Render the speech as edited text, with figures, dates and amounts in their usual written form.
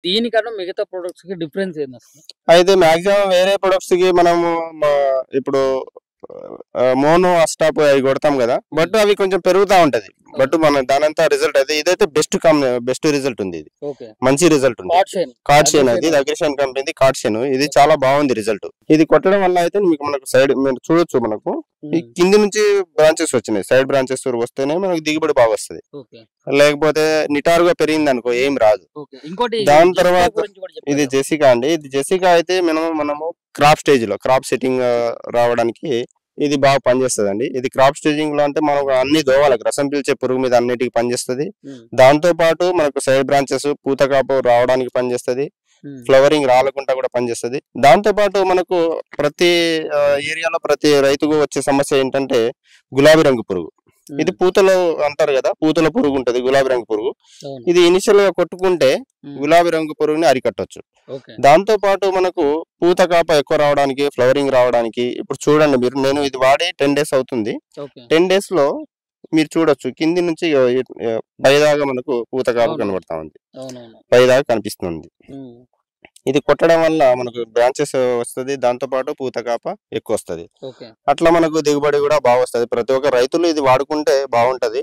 దీనికన్నా మిగతా ప్రొడక్ట్స్ కి డిఫరెన్స్ ఏంది అసలు? అయితే మాక్సిమం వేరే ప్రొడక్ట్స్ కి మనము ఇప్పుడు మోనో అస్టాప్ అవి కొడతాం కదా, బట్ అవి కొంచెం పెరుగుతా ఉంటది. బట్ మన దానంతా రిజల్ట్ అయితే ఇదైతే బెస్ట్ రిజల్ట్ ఉంది. ఇది మంచి రిజల్ట్ ఉంది. కార్డ్షేన్ అది అగ్రిషన్ కంపెనీ కార్డ్షేన్, ఇది చాలా బాగుంది రిజల్ట్. ఇది కొట్టడం వల్ల అయితే మనకు సైడ్ మీరు చూడొచ్చు, మనకు ఈ కింది నుంచి బ్రాంచెస్ వచ్చినాయి, సైడ్ బ్రాంచెస్ వస్తేనే మనకు దిగుబడి బాగా వస్తుంది. లేకపోతే నిటారుగా పెరిగింది అనుకో ఏం రాదు. దాని తర్వాత ఇది జెసికా అండి. ఇది జెసికా అయితే మనము క్రాప్ స్టేజ్ లో క్రాప్ సెట్టింగ్ రావడానికి ఇది బాగా పనిచేస్తుంది అండి. ఇది క్రాప్ స్టేజింగ్ లో అంటే మనకు అన్ని దోవాలకు రసం పీల్చే పురుగు మీద అన్నిటికి పనిచేస్తుంది. దాంతో పాటు మనకు సైడ్ బ్రాంచెస్ పూత కాపు రావడానికి పనిచేస్తుంది, ఫ్లవరింగ్ రాలకుండా కూడా పనిచేస్తుంది. దాంతో పాటు మనకు ప్రతి ఏరియాలో ప్రతి రైతుకు వచ్చే సమస్య ఏంటంటే గులాబీ రంగు పురుగు. ఇది పూతలో అంటారు కదా, పూతలో పురుగు ఉంటది గులాబీ రంగు పురుగు. ఇది ఇనిషియల్ గా కొట్టుకుంటే గులాబీ రంగు పురుగుని అరికట్టొచ్చు. దాంతో పాటు మనకు పూత కాప ఎక్కువ రావడానికి, ఫ్లవరింగ్ రావడానికి, ఇప్పుడు చూడండి మీరు, నేను ఇది వాడి 10 days అవుతుంది. 10 days లో మీరు చూడొచ్చు కింది నుంచి పైదాకా మనకు పూత కాప కనబడతా ఉంది, పైదాకా కనిపిస్తుంది. ఇది కొట్టడం వల్ల మనకు బ్రాంచెస్ వస్తుంది, దాంతో పాటు పూత కాప ఎక్కువ వస్తుంది. అట్లా మనకు దిగుబడి కూడా బాగా వస్తుంది. ప్రతి ఒక్క రైతులు ఇది వాడుకుంటే బాగుంటది.